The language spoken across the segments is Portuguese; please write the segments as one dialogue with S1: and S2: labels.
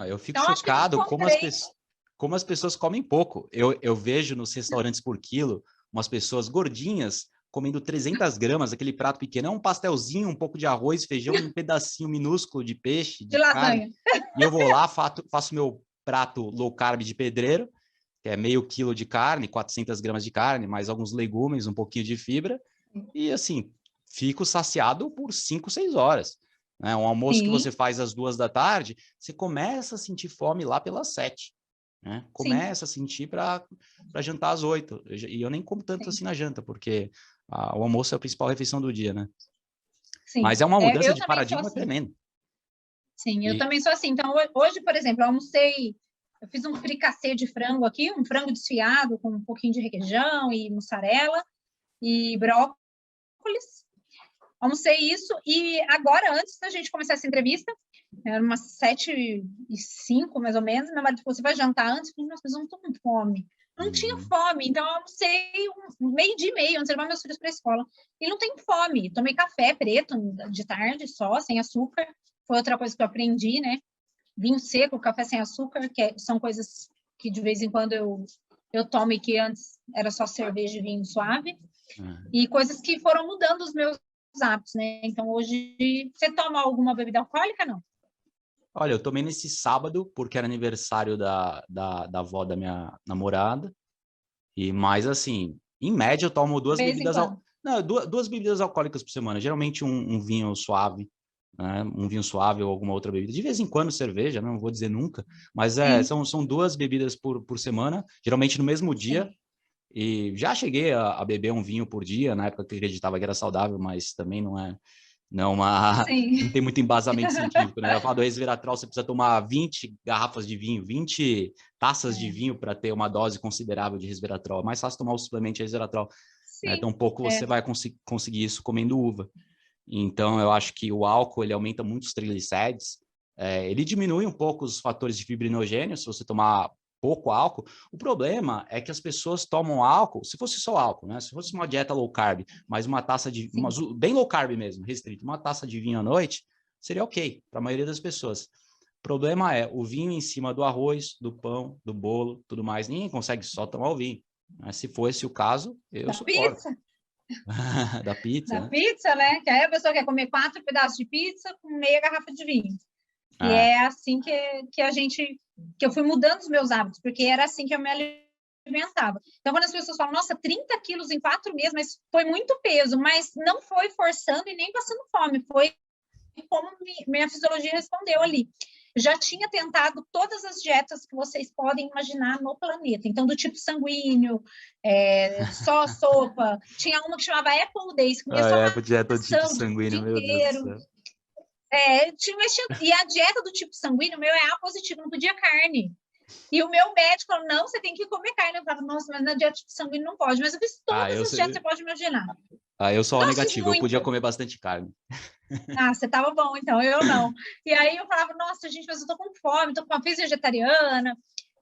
S1: Eu fico
S2: Então, acho que
S1: chocado
S2: encontrei...
S1: como as pessoas comem pouco. Eu vejo nos restaurantes por quilo umas pessoas gordinhas comendo 300 gramas, aquele prato pequeno, é um pastelzinho, um pouco de arroz, feijão e um pedacinho minúsculo de peixe,
S2: De
S1: de carne.
S2: lasanha.
S1: E eu vou lá, faço meu prato low carb de pedreiro, que é meio quilo de carne, 400 gramas de carne, mais alguns legumes, um pouquinho de fibra. E assim, fico saciado por 5, 6 horas. Né? Um almoço que você
S2: Sim,
S1: faz às 2 da tarde, você começa a sentir fome lá pelas 7. Né?
S2: sim,
S1: Começa a sentir para jantar às 8. E eu nem como tanto
S2: sim,
S1: assim na janta, porque o almoço é a principal refeição do dia, né?
S2: sim.
S1: Mas é uma mudança
S2: Eu
S1: de
S2: também sou
S1: paradigma
S2: assim.
S1: tremenda.
S2: Sim, eu
S1: E,
S2: também sou assim. Então, hoje, por exemplo, eu almocei, eu fiz um fricassê de frango aqui, um frango desfiado com um pouquinho de requeijão e mussarela e brócolis. Almocei isso e agora, antes da gente começar essa entrevista, era umas 7h05, mais ou menos, meu marido falou, você vai jantar antes? Eu falei, nossa, mas eu não tô com fome. Não tinha fome, então eu almocei meio-dia e meio, antes de levar meus filhos para a escola. E não tenho fome. Tomei café preto de tarde só, sem açúcar. Foi outra coisa que eu aprendi, né? Vinho seco, café sem açúcar, são coisas que de vez em quando eu tomo e que antes era só cerveja e vinho suave. E coisas que foram mudando os meus hábitos, né? Então, hoje, você toma alguma bebida alcoólica, não?
S1: olha, eu tomei nesse sábado, porque era aniversário da avó da minha namorada. E mais assim, em média, eu tomo
S2: De vez em quando.
S1: não, duas bebidas alcoólicas por semana. Geralmente um vinho suave, né? Um vinho suave ou alguma outra bebida. De vez em quando cerveja, não vou dizer nunca. Mas
S2: Sim,
S1: são duas bebidas por semana, geralmente no mesmo dia.
S2: sim.
S1: E já cheguei a beber um vinho por dia, na época que eu acreditava que era saudável, mas também não
S2: Sim.
S1: tem muito embasamento científico, né? Eu falo do resveratrol, você precisa tomar 20 garrafas de vinho, 20 taças de vinho para ter uma dose considerável de resveratrol. É mais fácil tomar o suplemento de resveratrol. Né?
S2: Sim.
S1: Tão pouco você vai conseguir isso comendo uva. Então, eu acho que o álcool, ele aumenta muito os triglicérides, ele diminui um pouco os fatores de fibrinogênio, se você tomar pouco álcool. O problema é que as pessoas tomam álcool, se fosse só álcool, né? Se fosse uma dieta low carb, mas uma taça de, bem low carb mesmo, restrito, uma taça de vinho à noite, seria ok para a maioria das pessoas. O problema é o vinho em cima do arroz, do pão, do bolo, tudo mais. Ninguém consegue só tomar o vinho. Mas se fosse o caso, eu
S2: Da
S1: suporto.
S2: pizza?
S1: Da pizza,
S2: Da
S1: né?
S2: pizza, né? Que aí a pessoa quer comer 4 pedaços de pizza com meia garrafa de vinho. E
S1: É.
S2: é assim que eu fui mudando os meus hábitos, porque era assim que eu me alimentava. Então, quando as pessoas falam, nossa, 30 quilos em 4 meses, mas foi muito peso, mas não foi forçando e nem passando fome, foi como minha fisiologia respondeu ali. Já tinha tentado todas as dietas que vocês podem imaginar no planeta. Então, do tipo sanguíneo, só sopa. Tinha uma que chamava Apple Days, que comia só
S1: Dieta do tipo
S2: maçã o dia
S1: sanguíneo, meu Deus do
S2: inteiro.
S1: céu.
S2: E a dieta do tipo sanguíneo, o meu é A positivo, não podia carne. E o meu médico falou, não, você tem que comer carne. Eu falava, nossa, mas na dieta tipo sanguíneo não pode. Mas eu fiz
S1: Ah,
S2: todas
S1: eu,
S2: as dietas que você pode imaginar.
S1: eu sou o
S2: Nossa, fiz
S1: negativo, eu podia
S2: muitas.
S1: comer bastante carne.
S2: Ah, você tava bom, então, eu não. E aí eu falava, nossa, gente, mas eu tô com fome, tô com uma fiz vegetariana.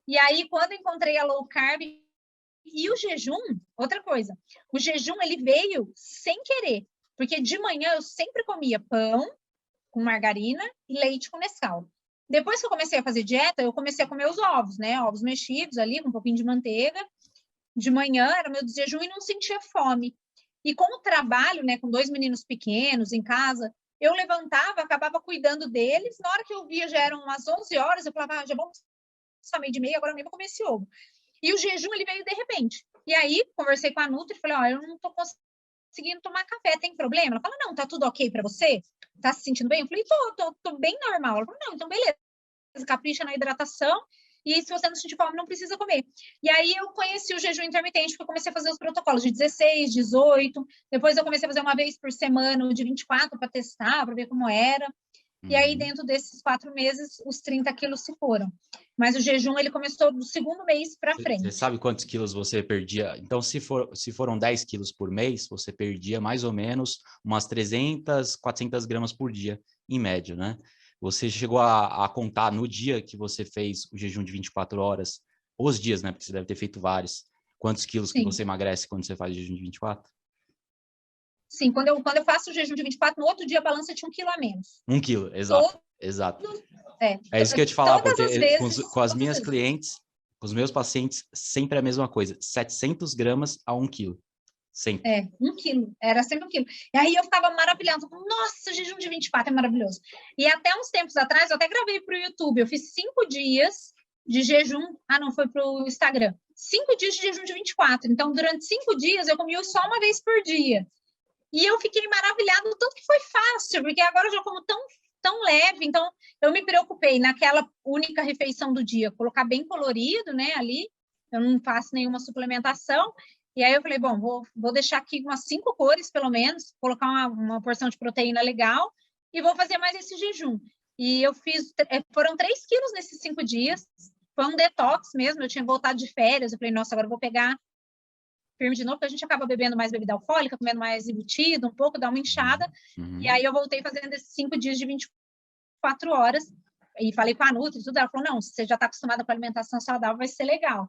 S2: E aí, quando encontrei a low carb e o jejum, outra coisa, o jejum, ele veio sem querer. Porque de manhã eu sempre comia pão com margarina e leite com Nescau. Depois que eu comecei a fazer dieta, eu comecei a comer os ovos, né? Ovos mexidos ali, com um pouquinho de manteiga. De manhã era meu jejum e não sentia fome. E com o trabalho, né, com 2 meninos pequenos em casa, eu levantava, acabava cuidando deles. Na hora que eu via, já eram umas 11 horas, eu falava, já vamos só meio de meia, agora eu nem vou comer esse ovo. E o jejum, ele veio de repente. E aí, conversei com a Nutri e falei, ó, eu não tô conseguindo tomar café, tem problema? Ela fala, não, tá tudo ok para você? Tá se sentindo bem? Eu falei, tô bem normal. Ela falou, não, então beleza, capricha na hidratação e se você não sentir fome, não precisa comer. E aí eu conheci o jejum intermitente, porque eu comecei a fazer os protocolos de 16, 18, depois eu comecei a fazer uma vez por semana o de 24 para testar, para ver como era. E aí, dentro desses 4 meses, os 30 quilos se foram. Mas o jejum, ele começou do segundo mês para
S1: Você
S2: frente.
S1: sabe quantos quilos você perdia? Então, se foram 10 quilos por mês, você perdia mais ou menos umas 300, 400 gramas por dia, em média, né? Você chegou a contar no dia que você fez o jejum de 24 horas, os dias, né? Porque você deve ter feito vários. Quantos quilos que
S2: Sim.
S1: você emagrece quando você faz jejum de 24?
S2: Sim, quando eu faço o jejum de 24, no outro dia a balança tinha 1 quilo a menos.
S1: 1 quilo, exato, exato. É isso que eu ia te falar,
S2: Todas
S1: porque
S2: as vezes,
S1: com as
S2: todas
S1: minhas
S2: as vezes.
S1: clientes, com os meus pacientes, sempre é a mesma coisa, 700 gramas a 1 quilo, sempre.
S2: 1 quilo, era sempre 1 quilo. E aí eu ficava maravilhada, nossa, jejum de 24 é maravilhoso. E até uns tempos atrás, eu até gravei para o YouTube, eu fiz 5 dias de jejum, não, foi para o Instagram, 5 dias de jejum de 24, então durante 5 dias eu comia só uma vez por dia. E eu fiquei maravilhada, tanto que foi fácil, porque agora eu já como tão leve, então eu me preocupei naquela única refeição do dia, colocar bem colorido, né, ali, eu não faço nenhuma suplementação, e aí eu falei, bom, vou deixar aqui umas 5 cores, pelo menos, colocar uma porção de proteína legal, e vou fazer mais esse jejum. E eu fiz, foram 3 quilos nesses 5 dias, foi um detox mesmo, eu tinha voltado de férias, eu falei, nossa, agora eu vou pegar firme de novo, porque a gente acaba bebendo mais bebida alcoólica, comendo mais embutido, um pouco, dá uma inchada. E aí eu voltei fazendo esses 5 dias de 24 horas. E falei com a Nutri e tudo. Ela falou: não, se você já está acostumada com alimentação saudável, vai ser legal.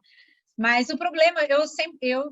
S2: Mas o problema, eu sempre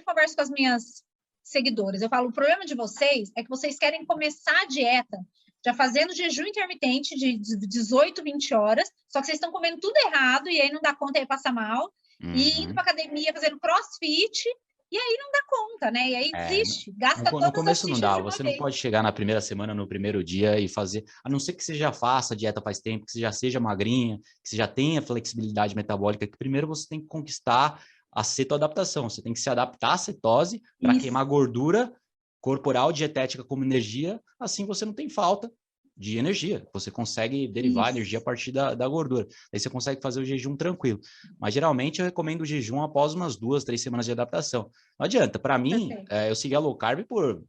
S2: converso com as minhas seguidoras. Eu falo: o problema de vocês é que vocês querem começar a dieta já fazendo jejum intermitente de 18, 20 horas, só que vocês estão comendo tudo errado e aí não dá conta, aí passa mal. E indo para academia, fazendo crossfit, e aí não dá conta, né? E aí desiste, gasta
S1: no
S2: todas as
S1: começo não
S2: fichas
S1: dá,
S2: de uma
S1: você não
S2: vez.
S1: pode chegar na primeira semana, no primeiro dia e fazer, a não ser que você já faça dieta faz tempo, que você já seja magrinha, que você já tenha flexibilidade metabólica, que primeiro você tem que conquistar a cetoadaptação, você tem que se adaptar à cetose para queimar gordura corporal dietética como energia, assim você não tem falta de energia, você consegue derivar a energia a partir da gordura, aí você consegue fazer o jejum tranquilo, mas geralmente eu recomendo o jejum após umas 2, 3 semanas de adaptação. Não adianta, para mim, eu segui a low carb por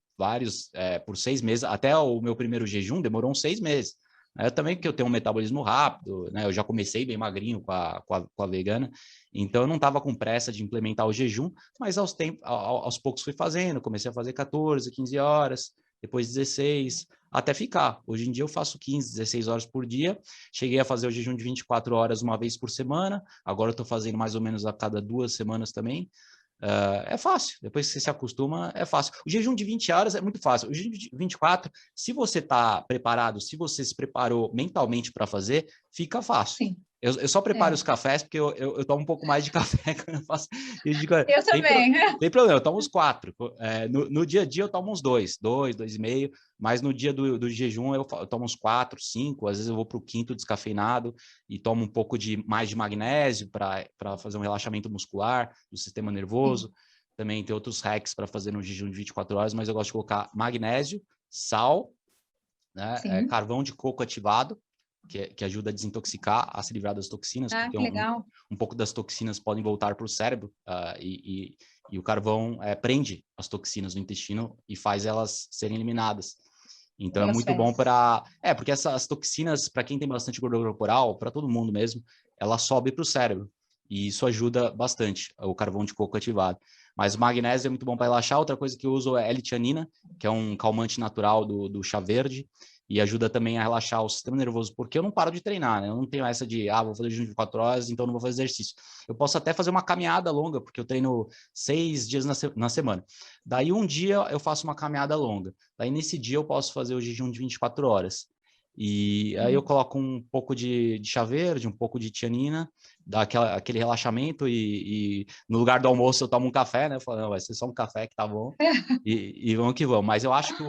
S1: por 6 meses, até o meu primeiro jejum demorou uns 6 meses. Eu também, que eu tenho um metabolismo rápido, né? Eu já comecei bem magrinho com a vegana, então eu não estava com pressa de implementar o jejum, mas aos poucos fui fazendo, comecei a fazer 14, 15 horas, depois 16, até ficar. Hoje em dia eu faço 15, 16 horas por dia, cheguei a fazer o jejum de 24 horas uma vez por semana, agora eu estou fazendo mais ou menos a cada 2 semanas também. É fácil, depois que você se acostuma, é fácil. O jejum de 20 horas é muito fácil. O jejum de 24, se você está preparado, se você se preparou mentalmente para fazer, fica fácil.
S2: Sim.
S1: Eu só preparo os cafés porque eu tomo um pouco mais de café quando eu faço.
S2: Eu também.
S1: Tem problema, eu tomo uns 4. No dia a dia eu tomo uns 2, 2,5, mas no dia do jejum eu tomo uns 4, 5, às vezes eu vou para o quinto descafeinado e tomo um pouco mais de magnésio para fazer um relaxamento muscular do sistema nervoso. Sim. Também tem outros hacks para fazer no jejum de 24 horas, mas eu gosto de colocar magnésio, sal, né, carvão de coco ativado, que ajuda a desintoxicar, a se livrar das toxinas, porque um pouco das toxinas podem voltar para o cérebro, e o carvão prende as toxinas no intestino e faz elas serem eliminadas. Então é muito bom para... porque essas toxinas, para quem tem bastante gordura corporal, para todo mundo mesmo, ela sobe para o cérebro. E isso ajuda bastante, o carvão de coco ativado. Mas o magnésio é muito bom para relaxar. Outra coisa que eu uso é L-tianina, que é um calmante natural do chá verde, e ajuda também a relaxar o sistema nervoso, porque eu não paro de treinar, né? Eu não tenho essa de, vou fazer jejum de 4 horas, então não vou fazer exercício. Eu posso até fazer uma caminhada longa, porque eu treino 6 dias na semana. Daí um dia eu faço uma caminhada longa. Daí nesse dia eu posso fazer o jejum de 24 horas. E aí eu coloco um pouco de chá verde, um pouco de tianina, dá aquele relaxamento e no lugar do almoço eu tomo um café, né? Eu falo, não, vai ser só um café que tá bom. E vamos que vamos. Mas eu acho que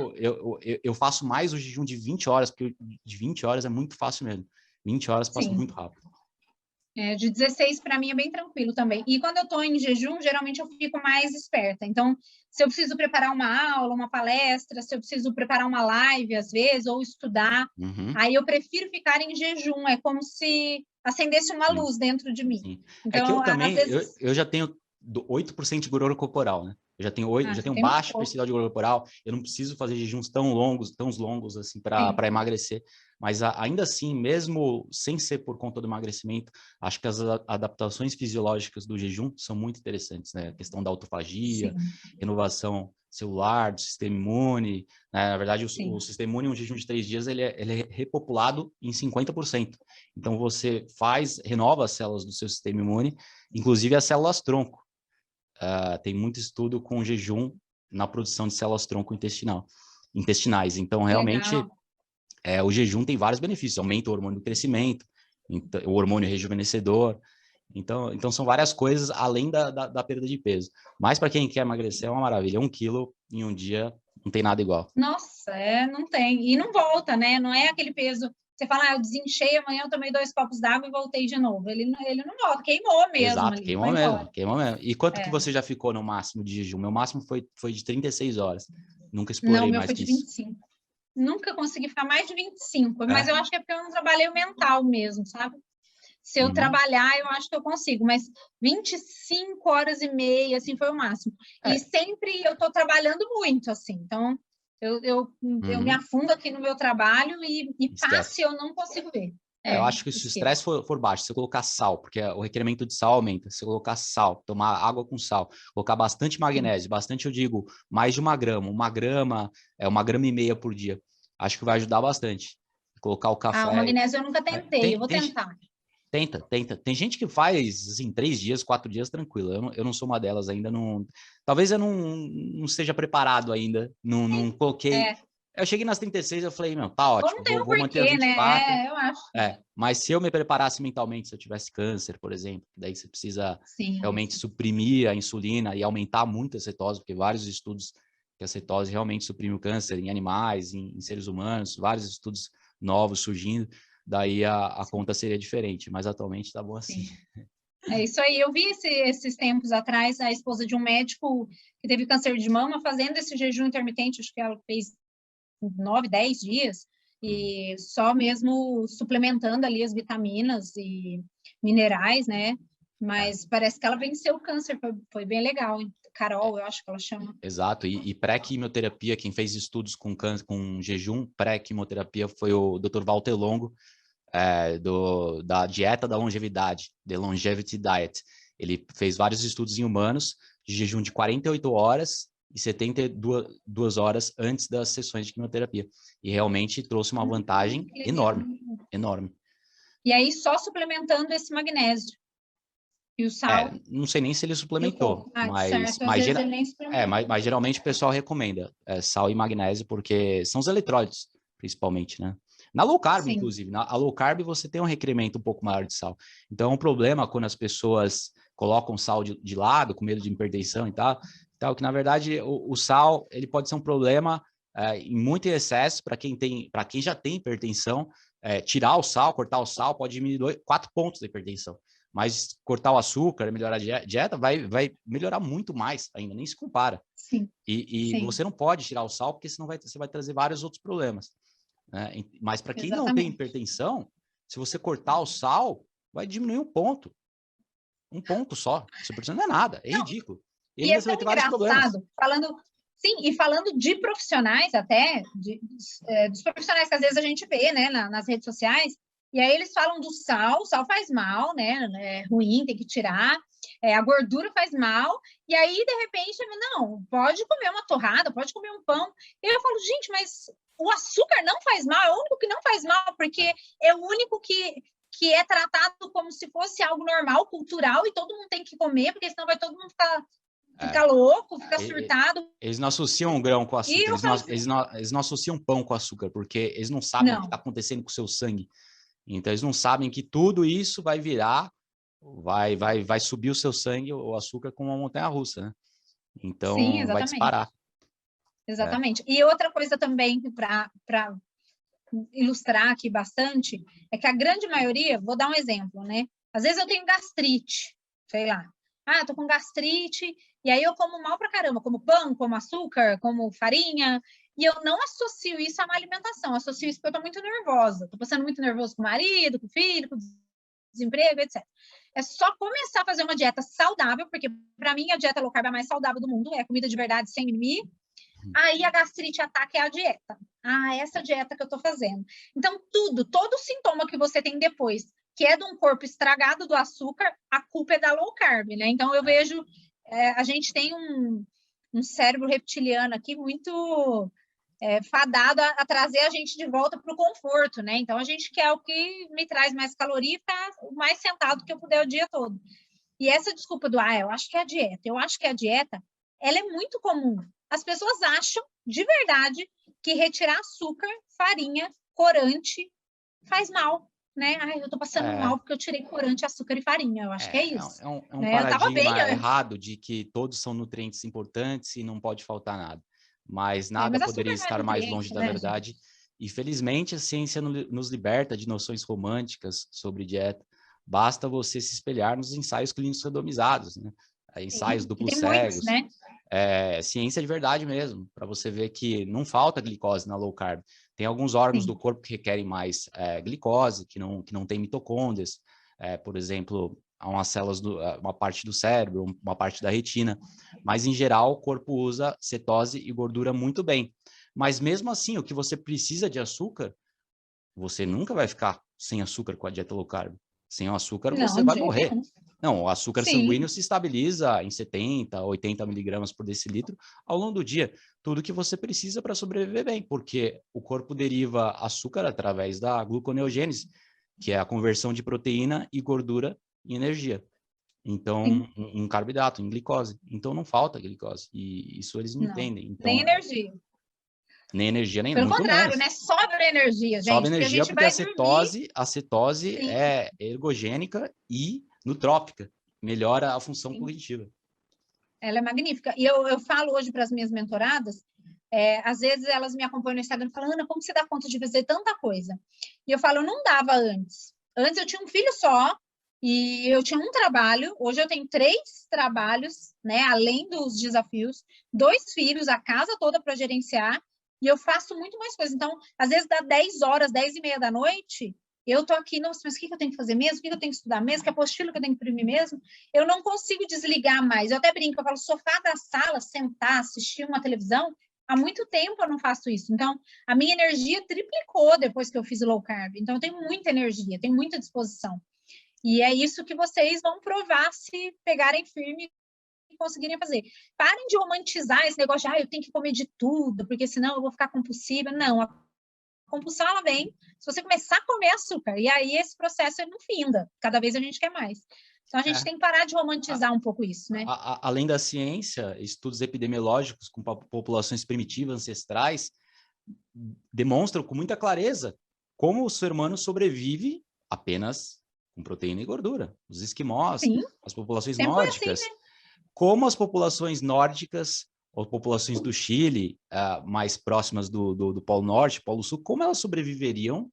S1: eu faço mais o jejum de 20 horas, porque de 20 horas é muito fácil mesmo. 20 horas passa muito rápido.
S2: De 16 para mim é bem tranquilo também. E quando eu estou em jejum, geralmente eu fico mais esperta. Então, se eu preciso preparar uma aula, uma palestra, se eu preciso preparar uma live, às vezes, ou estudar, aí eu prefiro ficar em jejum. É como se acendesse uma luz dentro de mim.
S1: Sim.
S2: Então,
S1: que eu também,
S2: às vezes...
S1: eu já tenho 8% de gordura corporal, né? Eu já tenho baixo percentual de gordura corporal, eu não preciso fazer jejuns tão longos assim para emagrecer, mas ainda assim, mesmo sem ser por conta do emagrecimento, acho que as adaptações fisiológicas do jejum são muito interessantes, né? A questão da autofagia, renovação celular, do sistema imune, né? Na verdade, o sistema imune, um jejum de 3 dias, ele é repopulado em 50%. Então, você renova as células do seu sistema imune, inclusive as células tronco. Tem muito estudo com jejum na produção de células-tronco intestinais. Então, realmente, o jejum tem vários benefícios. Aumenta o hormônio do crescimento, o hormônio rejuvenescedor. Então são várias coisas além da perda de peso. Mas para quem quer emagrecer é uma maravilha. 1 quilo em um dia não tem nada igual.
S2: Nossa, não tem. E não volta, né? Não é aquele peso. Você fala, eu desinchei, amanhã eu tomei 2 copos d'água e voltei de novo. Ele não volta, queimou mesmo.
S1: Exato,
S2: ali,
S1: queimou mesmo. E quanto que você já ficou no máximo de jejum? Meu máximo foi de 36 horas. Nunca explorei mais que isso.
S2: Não, meu foi de 25. Nunca consegui ficar mais de 25, mas eu acho que é porque eu não trabalhei o mental mesmo, sabe? Se eu trabalhar, eu acho que eu consigo, mas 25 horas e meia, assim, foi o máximo. E sempre eu estou trabalhando muito, assim, então eu me afundo aqui no meu trabalho e passe eu não consigo ver.
S1: Eu acho que se o estresse for baixo, se você colocar sal, porque o requerimento de sal aumenta, se você colocar sal, tomar água com sal, colocar bastante magnésio, bastante eu digo, mais de 1 grama, 1,5 grama por dia, acho que vai ajudar bastante. Colocar o café...
S2: o magnésio eu nunca tentei, eu vou tentar.
S1: Tenta. Tem gente que faz, assim, 3 dias, 4 dias, tranquilo. Eu não sou uma delas ainda, não... Talvez eu não esteja preparado ainda, não coloquei... Eu cheguei nas 36, eu falei, tá ótimo, vou manter as 24.
S2: Né? Eu acho.
S1: Mas se eu me preparasse mentalmente, se eu tivesse câncer, por exemplo, daí você precisa realmente suprimir a insulina e aumentar muito a cetose, porque vários estudos que a cetose realmente suprime o câncer em animais, em seres humanos, vários estudos novos surgindo, daí a conta seria diferente, mas atualmente tá bom assim.
S2: É isso aí, eu vi esses tempos atrás a esposa de um médico que teve câncer de mama fazendo esse jejum intermitente, acho que ela fez 9, 10 dias, e só mesmo suplementando ali as vitaminas e minerais, né? Mas parece que ela venceu o câncer, foi bem legal. Carol, eu acho que ela chama.
S1: Exato, e pré-quimioterapia, quem fez estudos com jejum pré-quimioterapia foi o Dr. Walter Longo, da dieta da longevidade, The Longevity Diet. Ele fez vários estudos em humanos, de jejum de 48 horas e 72 horas antes das sessões de quimioterapia. E realmente trouxe uma vantagem enorme.
S2: E aí só suplementando esse magnésio. E o sal.
S1: Não sei nem se ele suplementou, mas geralmente o pessoal recomenda sal e magnésio, porque são os eletrólitos, principalmente, né? Na low carb, inclusive. A low carb você tem um requerimento um pouco maior de sal. Então, é um problema quando as pessoas colocam sal de lado, com medo de hipertensão e tal, que na verdade o sal ele pode ser um problema em muito excesso para quem já tem hipertensão. Tirar o sal, cortar o sal, pode diminuir 4 pontos da hipertensão. Mas cortar o açúcar, melhorar a dieta, vai melhorar muito mais ainda, nem se compara. E você não pode tirar o sal, porque senão você vai trazer vários outros problemas. Né? Mas para quem não tem hipertensão, se você cortar o sal, vai diminuir 1 ponto. 1 ponto só. Isso não é nada, é ridículo. E ainda você vai ter vários problemas.
S2: Falando de profissionais até, dos profissionais que às vezes a gente vê, né, nas redes sociais, e aí eles falam do sal, o sal faz mal, né, é ruim, tem que tirar, a gordura faz mal, e aí, de repente, não, pode comer uma torrada, pode comer um pão. E eu falo, gente, mas o açúcar não faz mal, é o único que não faz mal, porque é o único que é tratado como se fosse algo normal, cultural, e todo mundo tem que comer, porque senão vai todo mundo ficar louco, ficar surtado.
S1: Eles não associam o grão com açúcar, eles não associam pão com açúcar, porque eles não sabem o que está acontecendo com o seu sangue. Então, eles não sabem que tudo isso vai virar, vai subir o seu sangue, o açúcar, com uma montanha-russa, né? Então, vai disparar.
S2: Exatamente. E outra coisa também, para ilustrar aqui bastante, é que a grande maioria, vou dar um exemplo, né? Às vezes eu tenho gastrite, sei lá. Eu tô com gastrite, e aí eu como mal pra caramba, como pão, como açúcar, como farinha, e eu não associo isso a uma alimentação, associo isso porque eu tô muito nervosa, tô passando muito nervoso com o marido, com o filho, com o desemprego, etc. É só começar a fazer uma dieta saudável, porque para mim a dieta low carb é a mais saudável do mundo, é comida de verdade sem mimimi. Aí a gastrite ataca é a dieta. Essa dieta que eu tô fazendo. Então, todo sintoma que você tem depois, que é de um corpo estragado do açúcar, a culpa é da low carb, né? Então, eu vejo, a gente tem um cérebro reptiliano aqui muito fadado a trazer a gente de volta para o conforto, né? Então, a gente quer o que me traz mais caloria e ficar o mais sentado que eu puder o dia todo. E essa desculpa do, eu acho que é a dieta, ela é muito comum. as pessoas acham, de verdade, que retirar açúcar, farinha, corante faz mal, né? Ai, eu tô passando mal porque eu tirei corante, açúcar e farinha. Eu acho que é isso.
S1: É um
S2: Né? Eu tava bem
S1: paradigma
S2: antes.
S1: errado de que todos são nutrientes importantes e não pode faltar nada. Mas nada
S2: Mas
S1: poderia
S2: açúcar não é
S1: estar mais longe
S2: nutriente,
S1: da
S2: né, gente?
S1: verdade. E felizmente a ciência nos liberta de noções românticas sobre dieta. Basta você se espelhar nos ensaios clínicos randomizados, né? Ensaios
S2: Sim, que
S1: duplos
S2: tem muitos,
S1: cegos.
S2: né?
S1: Ciência de verdade mesmo, para você ver que não falta glicose na low carb. Tem alguns órgãos do
S2: Sim.
S1: corpo que requerem mais glicose, que não tem mitocôndrias. Por exemplo, há umas células, uma parte do cérebro, uma parte da retina. Mas, em geral, o corpo usa cetose e gordura muito bem. Mas, mesmo assim, o que você precisa de açúcar, você nunca vai ficar sem açúcar com a dieta low carb. Sem o açúcar, você
S2: Não, de
S1: vai
S2: jeito
S1: morrer.
S2: nenhum.
S1: Não, o açúcar
S2: Sim.
S1: sanguíneo se estabiliza em 70, 80 miligramas por decilitro ao longo do dia. Tudo que você precisa para sobreviver bem, porque o corpo deriva açúcar através da gluconeogênese, que é a conversão de proteína e gordura em energia. Então,
S2: Sim.
S1: em carboidrato, em glicose. Então, não falta glicose. E isso eles não
S2: Não.
S1: entendem.
S2: Nem
S1: Então,
S2: energia.
S1: nem energia, nem
S2: Pelo
S1: muito
S2: contrário,
S1: menos.
S2: né? Sobra energia,
S1: Sobe
S2: gente, porque a
S1: energia
S2: gente
S1: porque a
S2: vai dormir.
S1: cetose
S2: Sim,
S1: é ergogênica e nutrópica. Melhora a função
S2: sim.
S1: cognitiva.
S2: Ela é magnífica. E eu falo hoje para as minhas mentoradas, às vezes elas me acompanham no Instagram e falam, Ana, como você dá conta de fazer tanta coisa? E eu falo, eu não dava antes. Antes eu tinha um filho só e eu tinha um trabalho. Hoje eu tenho 3 trabalhos, né? Além dos desafios, 2 filhos, a casa toda para gerenciar. E eu faço muito mais coisas. Então, às vezes dá 10 horas, 10h30 da noite, eu tô aqui, nossa, mas o que eu tenho que fazer mesmo? O que eu tenho que estudar mesmo? Que apostila que eu tenho que imprimir mesmo? Eu não consigo desligar mais. Eu até brinco, eu falo, sofá da sala, sentar, assistir uma televisão, há muito tempo eu não faço isso. Então, a minha energia triplicou depois que eu fiz o low carb. Então, eu tenho muita energia, tenho muita disposição. E é isso que vocês vão provar se pegarem firme e conseguirem fazer. Parem de romantizar esse negócio de, eu tenho que comer de tudo, porque senão eu vou ficar compulsiva. Não, a compulsão, ela vem se você começar a comer açúcar. E aí esse processo ele não finda. Cada vez a gente quer mais. Então, a gente tem que parar de romantizar um pouco isso, né?
S1: Além da ciência, estudos epidemiológicos com populações primitivas, ancestrais, demonstram com muita clareza como o ser humano sobrevive apenas com proteína e gordura. Os esquimós,
S2: Sim,
S1: as populações
S2: sempre foi assim,
S1: nórdicas,
S2: né?
S1: como as populações nórdicas, ou populações do Chile, mais próximas do Polo Norte, Polo Sul, como elas sobreviveriam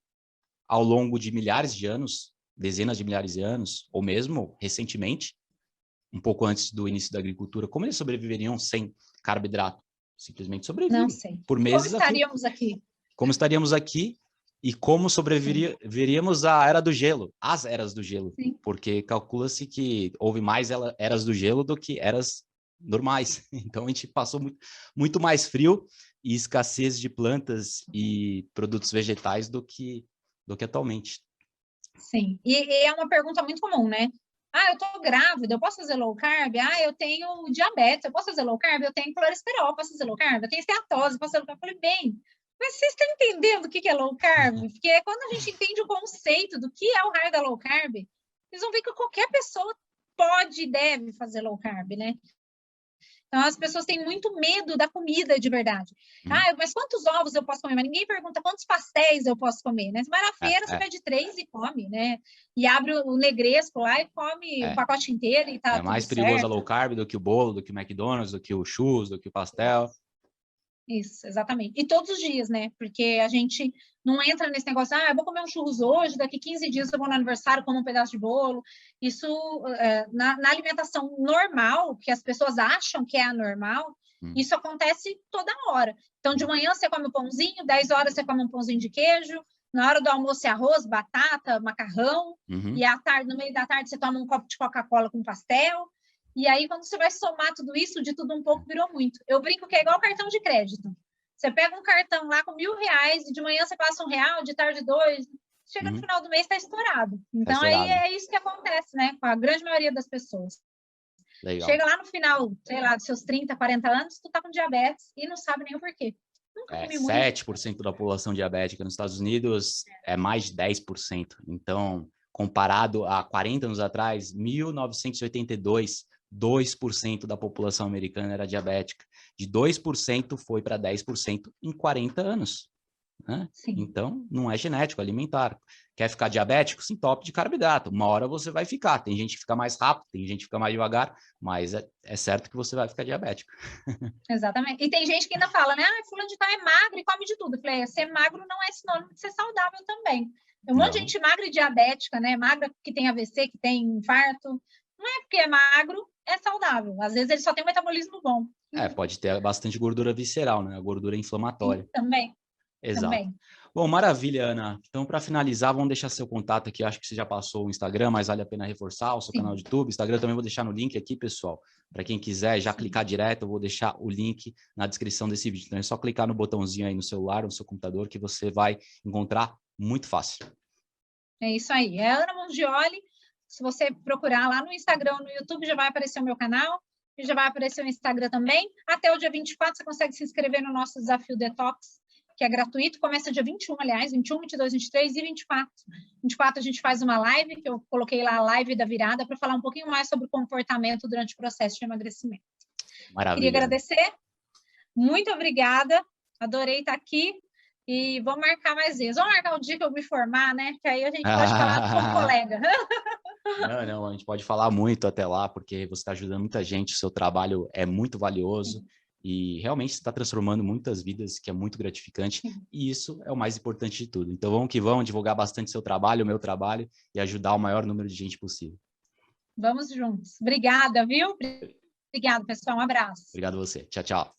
S1: ao longo de milhares de anos, dezenas de milhares de anos, ou mesmo recentemente, um pouco antes do início da agricultura, como eles sobreviveriam sem carboidrato? Simplesmente
S2: Não
S1: sobrevivem.
S2: sei.
S1: Por
S2: Como
S1: meses a fio.
S2: estaríamos aqui?
S1: Como estaríamos aqui e como sobreviveríamos à era do gelo, às eras do gelo,
S2: Sim.
S1: porque calcula-se que houve mais eras do gelo do que eras normais. Então a gente passou muito mais frio e escassez de plantas e produtos vegetais do que atualmente.
S2: Sim. E é uma pergunta muito comum, né? Eu tô grávida, eu posso fazer low carb? Eu tenho diabetes, eu posso fazer low carb? Eu tenho colesterol, eu posso fazer low carb? Eu tenho esteatose, eu posso fazer low carb? Eu falei, bem, mas vocês estão entendendo o que é low carb? Porque quando a gente entende o conceito do que é o raio da low carb, eles vão ver que qualquer pessoa pode e deve fazer low carb, né? Então, as pessoas têm muito medo da comida de verdade. Mas quantos ovos eu posso comer? Mas ninguém pergunta quantos pastéis eu posso comer, né? Você vai na feira, você pede 3 e come, né? E abre o negresco lá e come o pacote inteiro e tá
S1: É
S2: tudo
S1: mais perigoso a
S2: certo.
S1: low carb do que o bolo, do que o McDonald's, do que o churros, do que o pastel.
S2: Isso, exatamente. E todos os dias, né? Porque a gente não entra nesse negócio, eu vou comer um churros hoje, daqui 15 dias eu vou no aniversário, como um pedaço de bolo. Isso, na alimentação normal, que as pessoas acham que é anormal, isso acontece toda hora. Então, de manhã você come um pãozinho, 10 horas você come um pãozinho de queijo, na hora do almoço é arroz, batata, macarrão, e à tarde, no meio da tarde você toma um copo de Coca-Cola com pastel. E aí, quando você vai somar tudo isso, de tudo um pouco virou muito. Eu brinco que é igual cartão de crédito. Você pega um cartão lá com R$1.000 e de manhã você passa R$1, de tarde 2, chega no final do mês está estourado. Então, aí é isso que acontece, né? Com a grande maioria das pessoas.
S1: Legal.
S2: Chega lá no final, sei lá, dos seus 30, 40 anos, tu tá com diabetes e não sabe nem o porquê. Nunca comi muito.
S1: 7% da população diabética nos Estados Unidos é mais de 10%. Então, comparado a 40 anos atrás, 1982, 2% da população americana era diabética. De 2% foi para 10% em 40 anos. Né? Então, não é genético, é alimentar. Quer ficar diabético? Se entope de carboidrato. Uma hora você vai ficar. Tem gente que fica mais rápido, tem gente que fica mais devagar, mas é certo que você vai ficar diabético.
S2: Exatamente. E tem gente que ainda fala, né? Ah, fulano de tal é magro e come de tudo. Eu falei, ser magro não é sinônimo de ser saudável também. Tem um monte de gente magra e diabética, né? Magra que tem AVC, que tem infarto. Não é porque é magro, é saudável. Às vezes ele só tem um metabolismo bom.
S1: Pode ter bastante gordura visceral, né? A gordura inflamatória.
S2: Sim, também.
S1: Exato.
S2: Também.
S1: Bom, maravilha, Ana. Então, para finalizar, vamos deixar seu contato aqui. Acho que você já passou o Instagram, mas vale a pena reforçar o seu canal de YouTube. Instagram também vou deixar no link aqui, pessoal. Para quem quiser já clicar direto, eu vou deixar o link na descrição desse vídeo. Então, é só clicar no botãozinho aí no celular, no seu computador, que você vai encontrar muito fácil.
S2: É isso aí. É Ana Mongioli. Se você procurar lá no Instagram, no YouTube, já vai aparecer o meu canal. E já vai aparecer o Instagram também. Até o dia 24, você consegue se inscrever no nosso desafio Detox, que é gratuito, começa dia 21, aliás, 21, 22, 23 e 24. 24 a gente faz uma live, que eu coloquei lá a live da virada, para falar um pouquinho mais sobre o comportamento durante o processo de emagrecimento.
S1: Maravilha.
S2: Queria agradecer, muito obrigada, adorei estar aqui, e vamos marcar mais vezes. Vamos marcar o dia que eu me formar, né? Que aí a gente pode falar como colega.
S1: Não, a gente pode falar muito até lá, porque você está ajudando muita gente, o seu trabalho é muito valioso. E realmente está transformando muitas vidas, que é muito gratificante, e isso é o mais importante de tudo. Então vamos que vamos, divulgar bastante seu trabalho, o meu trabalho, e ajudar o maior número de gente possível.
S2: Vamos juntos. Obrigada, viu? Obrigado, pessoal. Um abraço.
S1: Obrigado a você. Tchau, tchau.